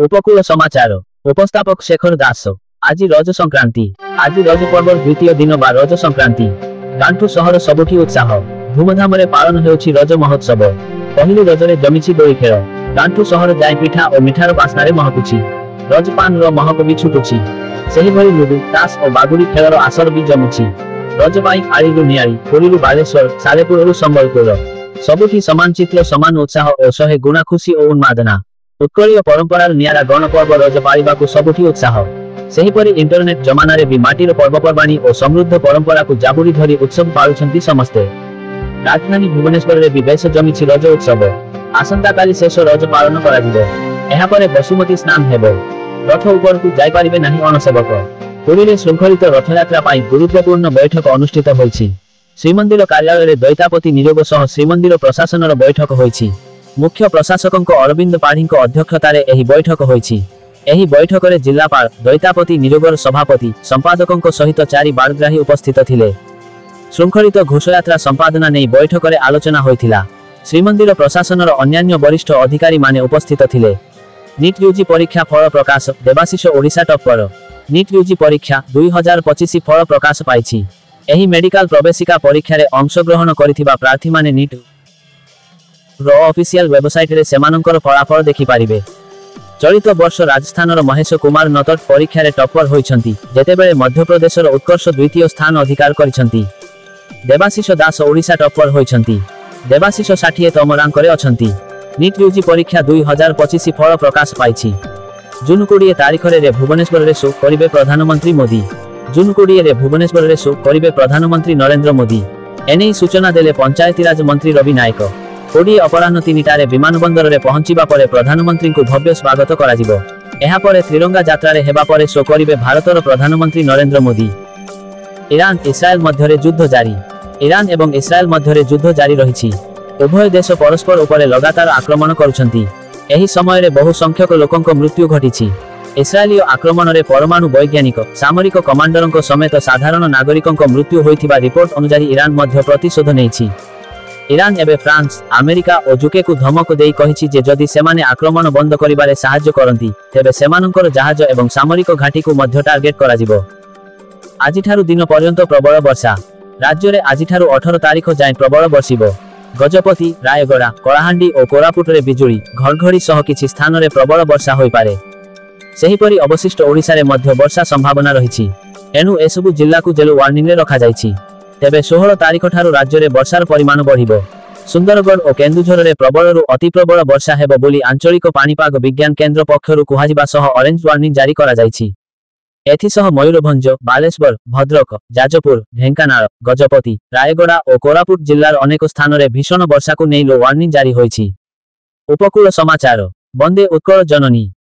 উপকূল সমাচার উপস্থাপক শেখর দাস। আজি রজ সংক্রান্তি। আজি রজ পର୍ବর দ্বিতীয় দিন বা রজ সংক্রান্তি। গাଣ୍ଠୁ ସହର ସବୁଠି ଉତ୍ସାହ ଧୁମଧାମରେ ପାଳନ ହେଉଛି ରଜ ମହୋତ୍ସବ। ପହିଲି ରଜରେ ଜମିଛି ଦୋଳି ଖେଳ। ଗାଣ୍ଠୁ ସହର ଯାଇ ପିଠା ଓ ମିଠାର ବାସ୍ନାରେ ମହକୁଛି। ରଜପାନର ମହକ ବି ଛୁଟୁଛି। ସେହିଭଳି ଲୁଡୁ, ତାସ ଓ ବାଗୁଡି ଖେଳର ଆସର ବି ଜମୁଛି। ରଜ ପାଇଁ ଆଳିରୁ ନିଆଳି, ପୁରୀରୁ ବାଲେଶ୍ୱର, ସାଲେପୁରରୁ ସମ୍ବଲପୁର, ସବୁଠି ସମାନ ଚିତ୍ର, ସମାନ ଉତ୍ସାହ ଓ ଶହେ ଗୁଣା ଖୁସି ଓ ଉନ୍ମାଦନା। ଉତ୍କଳୀୟ ପରମ୍ପରାର ନିଆରା ଗଣପର୍ବ ରଜ ପାଳିବାକୁ ସବୁଠି ଉତ୍ସାହ। ସେହିପରି ଇଣ୍ଟରନେଟ ଜମାନାରେ ବି ମାଟିର ପର୍ବପର୍ବାଣୀ ଓ ସମୃଦ୍ଧ ପରମ୍ପରାକୁ ଜାବୁଡି ଧରି ଉତ୍ସବ ପାଳୁଛନ୍ତି ସମସ୍ତେ। ରାଜଧାନୀ ଭୁବନେଶ୍ୱରରେ ବି ବେଶ ଜମିଛି ରଜ ଉତ୍ସବ। ଆସନ୍ତାକାଲି ଶେଷ ରଜ ପାଳନ କରାଯିବ। ଏହାପରେ ବସୁମତୀ ସ୍ନାନ ହେବ। ରଥ ଉପରକୁ ଯାଇପାରିବେ ନାହିଁ ଅଣସେବକ। ପୁରୀରେ ଶୃଙ୍ଖଳିତ ରଥଯାତ୍ରା ପାଇଁ ଗୁରୁତ୍ୱପୂର୍ଣ୍ଣ ବୈଠକ ଅନୁଷ୍ଠିତ ହୋଇଛି। ଶ୍ରୀମନ୍ଦିର କାର୍ଯ୍ୟାଳୟରେ ଦୈତାପତି ନିଯୋଗ ସହ ଶ୍ରୀମନ୍ଦିର ପ୍ରଶାସନର ବୈଠକ ହୋଇଛି। ମୁଖ୍ୟ ପ୍ରଶାସକଙ୍କ ଅରବିନ୍ଦ ପାଢ଼ୀଙ୍କ ଅଧ୍ୟକ୍ଷତାରେ ଏହି ବୈଠକ ହୋଇଛି। ଏହି ବୈଠକରେ ଜିଲ୍ଲାପାଳ, ଦୈତାପତି ନିଯୋଗର ସଭାପତି, ସମ୍ପାଦକଙ୍କ ସହିତ 4 ବାର୍ଗ୍ରାହୀ ଉପସ୍ଥିତ ଥିଲେ। ଶୃଙ୍ଖଳିତ ଘୋଷଯାତ୍ରା ସମ୍ପାଦନା ନେଇ ବୈଠକରେ ଆଲୋଚନା ହୋଇଥିଲା। ଶ୍ରୀମନ୍ଦିର ପ୍ରଶାସନର ଅନ୍ୟାନ୍ୟ ବରିଷ୍ଠ ଅଧିକାରୀମାନେ ଉପସ୍ଥିତ ଥିଲେ। ନିଟ୍ ୟୁଜି ପରୀକ୍ଷା ଫଳ ପ୍ରକାଶ, Debashish Odisha topper. NEET UG ପରୀକ୍ଷା 2025 ଫଳ ପ୍ରକାଶ ପାଇଛି। ଏହି ମେଡିକାଲ ପ୍ରବେଶିକା ପରୀକ୍ଷାରେ ଅଂଶଗ୍ରହଣ କରିଥିବା ପ୍ରାର୍ଥୀମାନେ ନିଟ୍ ର ଅଫିସିଆଲ ୱେବସାଇଟରେ ସେମାନଙ୍କର ଫଳାଫଳ ଦେଖିପାରିବେ। ଚଳିତ ବର୍ଷ ରାଜସ୍ଥାନର ମହେଶ କୁମାର ନଟଟ ପରୀକ୍ଷାରେ ଟପ୍ପର ହୋଇଛନ୍ତି, ଯେତେବେଳେ ମଧ୍ୟପ୍ରଦେଶର ଉତ୍କର୍ଷ ଦ୍ୱିତୀୟ ସ୍ଥାନ ଅଧିକାର କରିଛନ୍ତି। ଦେବାଶିଷ ଦାସ ଓଡ଼ିଶା ଟପ୍ପର ହୋଇଛନ୍ତି। ଦେବାଶିଷ 60ତମ ରାଙ୍କରେ ଅଛନ୍ତି। ନିଟ୍ ୟୁଜି ପରୀକ୍ଷା 2025 ଫଳ ପ୍ରକାଶ ପାଇଛି। ଜୁନ 20 ତାରିଖରେ ଭୁବନେଶ୍ୱରରେ ଶୋ କରିବେ ପ୍ରଧାନମନ୍ତ୍ରୀ ମୋଦି। ଜୁନ 20ରେ ଭୁବନେଶ୍ୱରରେ ଶୋ କରିବେ ପ୍ରଧାନମନ୍ତ୍ରୀ ନରେନ୍ଦ୍ର ମୋଦି। ଏନେଇ ସୂଚନା ଦେଲେ ପଞ୍ଚାୟତିରାଜ ମନ୍ତ୍ରୀ ରବି ନାୟକ। 20 ଅପରାହ୍ନ 3ଟାରେ ବିମାନବନ୍ଦରରେ ପହଞ୍ଚିବା ପରେ ପ୍ରଧାନମନ୍ତ୍ରୀଙ୍କୁ ଭବ୍ୟ ସ୍ୱାଗତ କରାଯିବ। ଏହାପରେ ତ୍ରିରଙ୍ଗା ଯାତ୍ରାରେ ହେବା ପରେ ଶୋ କରିବେ ଭାରତର ପ୍ରଧାନମନ୍ତ୍ରୀ ନରେନ୍ଦ୍ର ମୋଦି। ଇରାନ ଇସ୍ରାଏଲ ମଧ୍ୟରେ ଯୁଦ୍ଧ ଜାରି। ଇରାନ ଏବଂ ଇସ୍ରାଏଲ ମଧ୍ୟରେ ଯୁଦ୍ଧ ଜାରି ରହିଛି। ଉଭୟ ଦେଶ ପରସ୍ପର ଉପରେ ଲଗାତାର ଆକ୍ରମଣ କରୁଛନ୍ତି। ଏହି ସମୟରେ ବହୁ ସଂଖ୍ୟକ ଲୋକଙ୍କ ମୃତ୍ୟୁ ଘଟିଛି। ଇସ୍ରାଏଲୀୟ ଆକ୍ରମଣରେ ପରମାଣୁ ବୈଜ୍ଞାନିକ, ସାମରିକ କମାଣ୍ଡରଙ୍କ ସମେତ ସାଧାରଣ ନାଗରିକଙ୍କ ମୃତ୍ୟୁ ହୋଇଥିବା ରିପୋର୍ଟ ଅନୁଯାୟୀ ଇରାନ ମଧ୍ୟ ପ୍ରତିଶୋଧ ନେଇଛି। ଇରାନ ଏବେ ଫ୍ରାନ୍ସ, ଆମେରିକା ଓ ଯୁକେକୁ ଧମକ ଦେଇ କହିଛି ଯେ ଯଦି ସେମାନେ ଆକ୍ରମଣ ବନ୍ଦ କରିବାରେ ସାହାଯ୍ୟ କରନ୍ତି, ତେବେ ସେମାନଙ୍କର ଜାହାଜ ଏବଂ ସାମରିକ ଘାଟିକୁ ମଧ୍ୟ ଟାର୍ଗେଟ କରାଯିବ। ଆଜିଠାରୁ ଦିନ ପର୍ଯ୍ୟନ୍ତ ପ୍ରବଳ ବର୍ଷା। ରାଜ୍ୟରେ ଆଜିଠାରୁ 18 ତାରିଖ ଯାଏଁ ପ୍ରବଳ ବର୍ଷିବ। ଗଜପତି, ରାୟଗଡ଼ା, କଳାହାଣ୍ଡି ଓ କୋରାପୁଟରେ ବିଜୁଳି, ଘଡ଼ଘଡ଼ି ସହ କିଛି ସ୍ଥାନରେ ପ୍ରବଳ ବର୍ଷା ହୋଇପାରେ। ସେହିପରି ଅବଶିଷ୍ଟ ଓଡ଼ିଶାରେ ମଧ୍ୟ ବର୍ଷା ସମ୍ଭାବନା ରହିଛି। ଏଣୁ ଏସବୁ ଜିଲ୍ଲାକୁ ଜେଲୋ ୱାର୍ଣ୍ଣିଂରେ ରଖାଯାଇଛି। ତେବେ 16 ତାରିଖଠାରୁ ରାଜ୍ୟରେ ବର୍ଷାର ପରିମାଣ ବଢ଼ିବ। ସୁନ୍ଦରଗଡ଼ ଓ କେନ୍ଦୁଝରରେ ପ୍ରବଳରୁ ଅତି ପ୍ରବଳ ବର୍ଷା ହେବ ବୋଲି ଆଞ୍ଚଳିକ ପାଣିପାଗ ବିଜ୍ଞାନ କେନ୍ଦ୍ର ପକ୍ଷରୁ କୁହାଯିବା ସହ ଅରେଞ୍ଜ ୱାର୍ଣ୍ଣିଂ ଜାରି କରାଯାଇଛି। ଏଥିସହ ମୟୂରଭଞ୍ଜ, ବାଲେଶ୍ୱର, ଭଦ୍ରକ, ଯାଜପୁର, ଢେଙ୍କାନାଳ, ଗଜପତି, ରାୟଗଡ଼ା ଓ କୋରାପୁଟ ଜିଲ୍ଲାର ଅନେକ ସ୍ଥାନରେ ଭୀଷଣ ବର୍ଷାକୁ ନେଇ ଲୋ ୱାର୍ଣ୍ଣିଂ ଜାରି ହୋଇଛି। ଉପକୂଳ ସମାଚାର। ବନ୍ଦେ ଉତ୍କଳ ଜନନୀ।